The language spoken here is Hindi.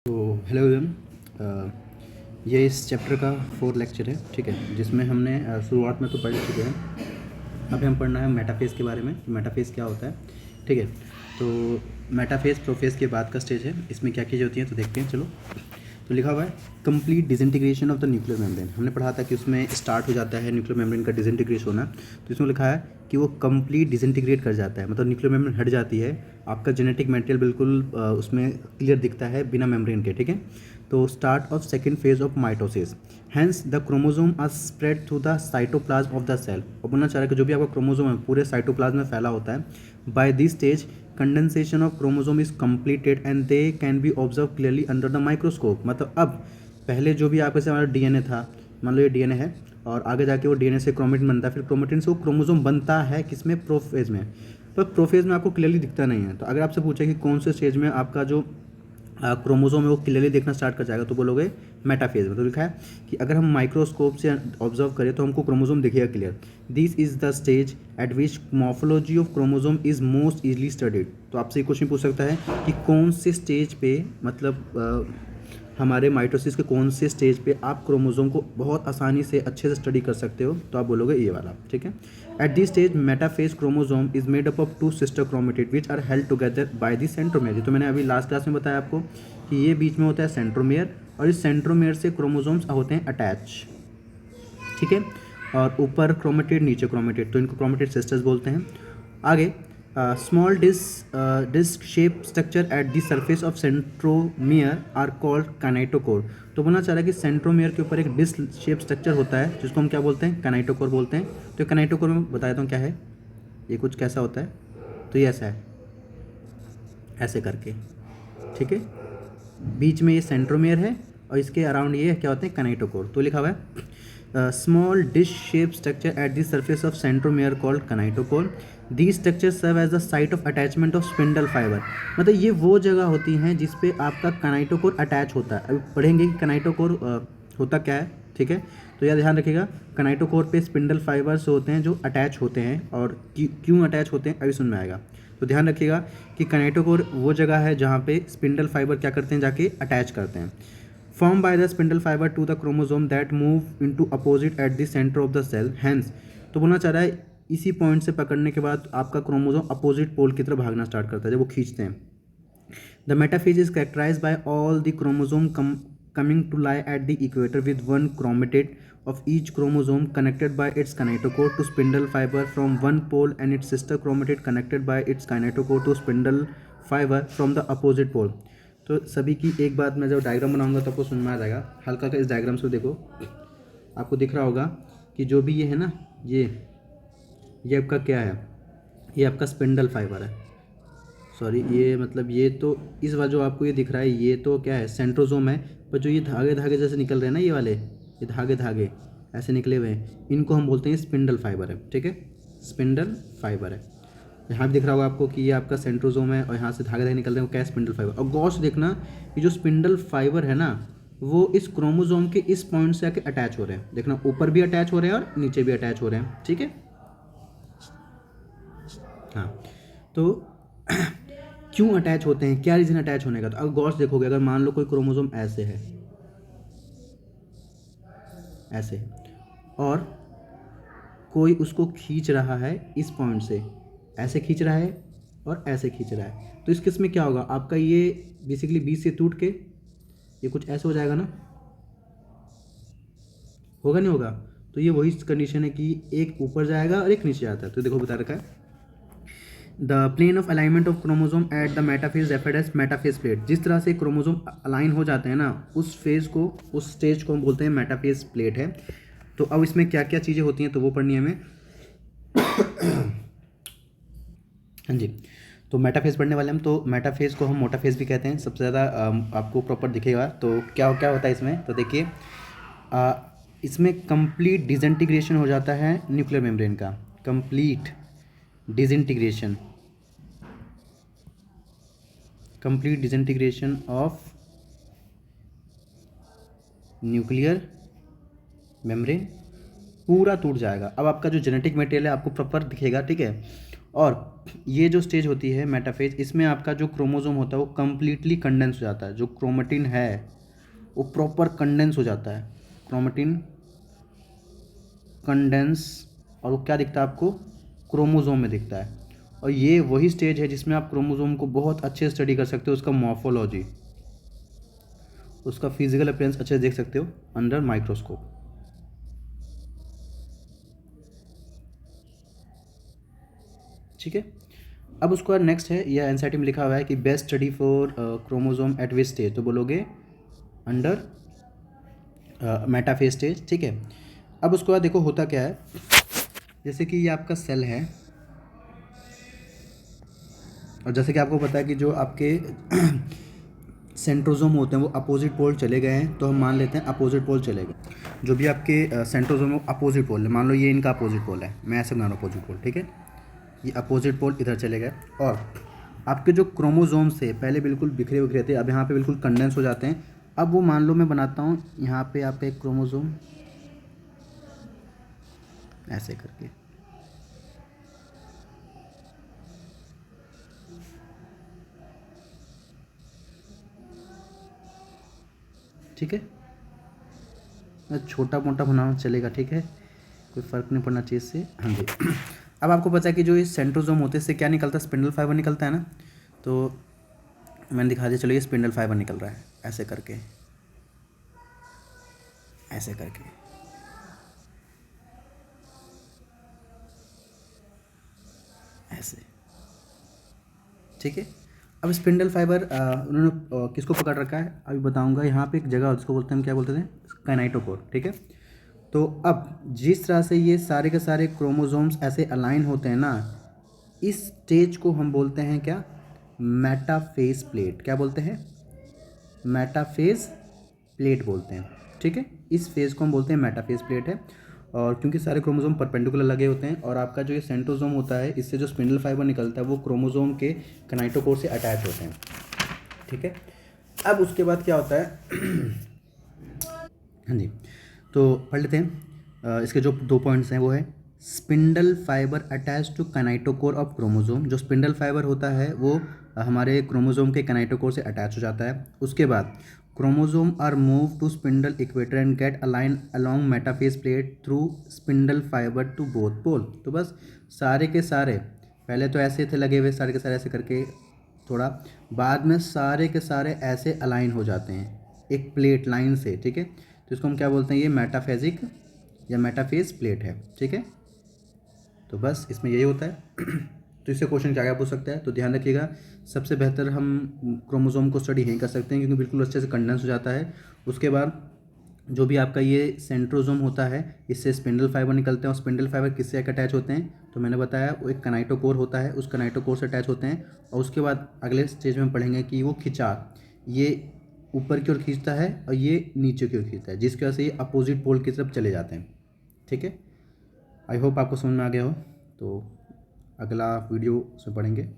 तो हेलो एवरीवन, ये इस चैप्टर का 4 लेक्चर है, ठीक है, जिसमें हमने शुरुआत में तो पढ़ चुके हैं। अभी हम पढ़ना है मेटाफेज के बारे में कि मेटाफेज क्या होता है, ठीक है। तो मेटाफेज प्रोफेज के बाद का स्टेज है, इसमें क्या चीज़ें होती हैं तो देखते हैं। चलो, तो लिखा हुआ है complete disintegration of the nuclear membrane. हमने पढ़ा था कि उसमें स्टार्ट हो जाता है न्यूक्लियर मेम्ब्रेन का डिसइंटीग्रेशन होना। तो इसमें लिखा है कि वो कंप्लीट डिसइंटीग्रेट कर जाता है, मतलब न्यूक्लियर मेम्ब्रेन हट जाती है, आपका जेनेटिक मटेरियल बिल्कुल उसमें क्लियर दिखता है बिना मेम्ब्रेन के, ठीक है। तो start of second phase of mitosis, hence the chromosome are spread through the cytoplasm of the cell. और बोलना चाह रहा है कि जो भी आपका क्रोमोजोम है पूरे साइटोप्लाज्म में फैला होता है। By this stage condensation of chromosome is completed and they can be observe clearly under the microscope. मतलब अब पहले जो भी आपके से हमारा डीएनए था, मान लो ये डीएनए है और आगे जाके वो डीएनए से क्रोमेटिन बनता है, फिर क्रोमेटिन से वो क्रोमोजोम बनता है किसमें, प्रोफेज में। पर प्रोफेज में आपको क्लियरली दिखता नहीं है। तो अगर आपसे पूछे कि कौन से स्टेज में आपका जो क्रोमोजोम है वो क्लियरली देखना स्टार्ट कर जाएगा, तो बोलोगे मेटाफेज में। तो लिखा है कि अगर हम माइक्रोस्कोप से ऑब्जर्व करें तो हमको क्रोमोजोम दिखेगा clear. This is the stage eight which morphology of chromosome is most easily studied. तो आपसे एक क्वेश्चन पूछ सकता है कि कौन से स्टेज पे, मतलब हमारे माइटोसिस के कौन से स्टेज पे आप क्रोमोजोम को बहुत आसानी से अच्छे से स्टडी कर सकते हो, तो आप बोलोगे ये वाला, ठीक है। At this stage metaphase chromosome is made up of 2 sister chromatid which are held together by the centromere. तो मैंने अभी लास्ट क्लास में बताया आपको कि ये बीच में होता है सेंट्रोमेयर, और इस सेंट्रोमेयर से क्रोमोजोम्स होते हैं अटैच, ठीक है। और ऊपर क्रोमेटिड, नीचे क्रोमेटिड, तो इनको क्रोमेटिड सिस्टर्स बोलते हैं। आगे small disc shape structure at the surface of centromere are called kinetochore. तो बोलना चाह रहा है कि सेंट्रोमियर के ऊपर एक डिस्क शेप स्ट्रक्चर होता है जिसको हम क्या बोलते हैं, काइनेटोकोर बोलते हैं। तो काइनेटोकोर में बता देता हूँ क्या है, ये कुछ कैसा होता है। तो ये ऐसा है, ऐसे करके, ठीक है। बीच में ये सेंट्रोमियर है और इसके अराउंड ये क्या होते हैं, काइनेटोकोर। तो लिखा हुआ है small dish shape structure at the surface of centromere called kinetochore. The structure serve as the site of attachment of spindle fibre. मतलब ये वो जगह होती हैं जिस पे आपका काइनेटोकोर अटैच होता है। अभी पढ़ेंगे कि काइनेटोकोर होता क्या है, ठीक है। तो यह ध्यान रखिएगा, काइनेटोकोर पे स्पिंडल फाइबर्स होते हैं जो अटैच होते हैं, और क्यों अटैच होते हैं अभी सुन में आएगा। तो ध्यान रखिएगा कि काइनेटोकोर वो जगह है जहाँ पे स्पिंडल फाइबर क्या करते हैं, जाके अटैच करते हैं। Form by the spindle fibre to the chromosome that move into opposite at the centre of the cell, hence. तो बोलना चाह रहा है इसी पॉइंट से पकड़ने के बाद आपका क्रोमोजोम अपोजिट पोल की तरफ भागना स्टार्ट करता है जब वो खींचते हैं। The metaphase is characterised by all the chromosome coming to lie at the equator with one chromatid of each chromosome connected by its kinetochore to spindle fiber from one pole and its sister chromatid connected by its kinetochore to spindle fiber from the opposite pole। तो सभी की एक बात, मैं जब डायग्राम बनाऊंगा तो आपको समझ में आ जाएगा। हल्का का इस डायग्राम से देखो, आपको दिख रहा होगा कि जो भी ये है ना, ये आपका क्या है, ये आपका स्पिंडल फाइबर है। सॉरी, ये मतलब ये तो इस बार जो आपको ये दिख रहा है ये तो क्या है, सेंट्रोजोम है। पर जो ये धागे धागे जैसे निकल रहे हैं ना, ये वाले ये धागे धागे ऐसे निकले हुए हैं, इनको हम बोलते हैं स्पिंडल फाइबर है, ठीक है। स्पिंडल फाइबर है। यहाँ भी दिख रहा होगा आपको कि ये आपका सेंट्रोजोम है और यहाँ से धागे धागे निकल रहे हैं, वो क्या है, स्पिंडल फाइबर। और गौर से देखना कि जो स्पिंडल फाइबर है ना, वो इस क्रोमोजोम के इस पॉइंट से आके अटैच हो रहे हैं। देखना, ऊपर भी अटैच हो रहे हैं और नीचे भी अटैच हो रहे हैं, ठीक है। हाँ, तो क्यों अटैच होते हैं, क्या रीज़न अटैच होने का। तो अगर गौर से देखोगे, अगर मान लो कोई क्रोमोसोम ऐसे है, ऐसे, और कोई उसको खींच रहा है इस पॉइंट से, ऐसे खींच रहा है और ऐसे खींच रहा है, तो इस केस में क्या होगा, आपका ये बेसिकली बीच से टूट के ये कुछ ऐसे हो जाएगा ना, होगा नहीं होगा। तो ये वही कंडीशन है कि एक ऊपर जाएगा और एक नीचे जाता है। तो देखो बता रखा है, the plane of alignment of chromosome at the metaphase referred as metaphase plate. जिस तरह से क्रोमोजोम अलाइन हो जाते हैं ना, उस फेज को, उस स्टेज को हम बोलते हैं मेटाफेज प्लेट है। तो अब इसमें क्या क्या चीज़ें होती हैं तो वो पढ़नी है हमें। हाँ जी, तो मेटाफेज पढ़ने वाले हम। तो मेटाफेज को हम मोटाफेज भी कहते हैं, सबसे ज़्यादा आपको प्रॉपर दिखेगा। तो क्या क्या होता है इसमें, तो देखिए इसमें कंप्लीट डिसइंटीग्रेशन हो जाता है न्यूक्लियर मेम्ब्रेन का, complete disintegration, complete disintegration of nuclear membrane, पूरा टूट जाएगा। अब आपका जो जेनेटिक मटेरियल है आपको प्रॉपर दिखेगा, ठीक है। और ये जो स्टेज होती है मेटाफेज, इसमें आपका जो क्रोमोसोम होता है वो कम्प्लीटली कंडेंस हो जाता है। जो क्रोमेटिन है वो प्रॉपर कंडेंस हो जाता है, क्रोमेटिन कंडेंस, और वो क्या दिखता है आपको, क्रोमोसोम में दिखता है। और ये वही स्टेज है जिसमें आप क्रोमोसोम को बहुत अच्छे से स्टडी कर सकते हो, उसका मॉर्फोलॉजी, उसका फिजिकल अपीयरेंस अच्छे से देख सकते हो अंडर माइक्रोस्कोप। ठीक है। अब उसके बाद नेक्स्ट है, यह एनसीईआरटी में लिखा हुआ है कि best study for chromosome eight which stage, तो बोलोगे अंडर मेटाफेज स्टेज। ठीक है। अब उसके बाद देखो होता क्या है, जैसे कि ये आपका सेल है, और जैसे कि आपको पता है कि जो आपके सेंट्रोजोम होते हैं वो अपोजिट पोल चले गए हैं, तो हम मान लेते हैं अपोजिट पोल चले गए। जो भी आपके सेंट्रोजोम है अपोजिट पोल है, मान लो ये इनका अपोजिट पोल है, मैं ऐसे बना रहा हूँ अपोजिट पोल। ठीक है, ये अपोजिट पोल इधर चले गए, और आपके जो क्रोमोसोम से पहले बिल्कुल बिखरे बिखरे थे, अब यहाँ पे बिल्कुल कंडेंस हो जाते हैं। अब वो मान लो मैं बनाता हूँ यहाँ पे आपका एक क्रोमोसोम ऐसे करके, ठीक है, मैं छोटा मोटा बनाना चलेगा, ठीक है, कोई फ़र्क नहीं पड़ना चीज़ से। हाँ जी। अब आपको पता है कि जो ये सेंट्रोसोम होते हैं इससे क्या निकलता है, स्पिंडल फाइबर निकलता है ना। तो मैंने दिखा दिया, चलो ये स्पिंडल फाइबर निकल रहा है ऐसे करके, ऐसे करके, ऐसे, ठीक है। अब स्पिंडल फाइबर उन्होंने किसको पकड़ रखा है अभी बताऊंगा। यहाँ पे एक जगह जिसको बोलते हैं, हम क्या बोलते थे, काइनेटोकोर। ठीक है। तो अब जिस तरह से ये सारे के सारे क्रोमोसोम्स ऐसे अलाइन होते हैं ना, इस स्टेज को हम बोलते हैं क्या, मेटाफेज प्लेट। क्या बोलते हैं, मेटाफेज प्लेट बोलते हैं। ठीक है, इस फेज को हम बोलते हैं मेटाफेज प्लेट है। और क्योंकि सारे क्रोमोसोम परपेंडिकुलर लगे होते हैं, और आपका जो ये सेंट्रोसोम होता है इससे जो स्पिंडल फाइबर निकलता है वो क्रोमोसोम के कनाइटोकोर से अटैच होते हैं। ठीक है। अब उसके बाद क्या होता है हाँ जी, तो पढ़ लेते हैं। इसके जो 2 पॉइंट्स हैं वो है spindle fibre attach to kinetochore of chromosome. जो स्पिंडल फाइबर होता है वो हमारे क्रोमोसोम के कनाइटोकोर से अटैच हो जाता है। उसके बाद chromosome are move to spindle equator and get align along metaphase plate through spindle fibre to both pole. तो बस सारे के सारे पहले तो ऐसे थे लगे हुए, सारे के सारे ऐसे करके थोड़ा, बाद में सारे के सारे ऐसे अलाइन हो जाते हैं एक प्लेट लाइन से। ठीक है, तो इसको हम क्या बोलते हैं, ये मेटाफेजिक या मेटाफेज प्लेट है। ठीक है, तो बस इसमें यही होता है। तो इससे क्वेश्चन क्या क्या पूछ सकता है, तो ध्यान रखिएगा, सबसे बेहतर हम क्रोमोसोम को स्टडी यहीं कर सकते हैं क्योंकि बिल्कुल अच्छे से कंडेंस हो जाता है। उसके बाद जो भी आपका ये सेंट्रोसोम होता है इससे स्पिंडल फाइबर निकलते हैं, और स्पिंडल फाइबर किससे अटैच होते हैं, तो मैंने बताया वो एक कनाइटोकोर होता है, उस कनाइटोकोर से अटैच होते हैं। और उसके बाद अगले स्टेज में हम पढ़ेंगे कि वो खिंचाव, ये ऊपर की ओर खींचता है और ये नीचे की ओर खींचता है, जिसकी वजह से ये अपोजिट पोल की तरफ चले जाते हैं। ठीक है, आई होप आपको समझ में आ गया हो। तो अगला वीडियो से पढ़ेंगे।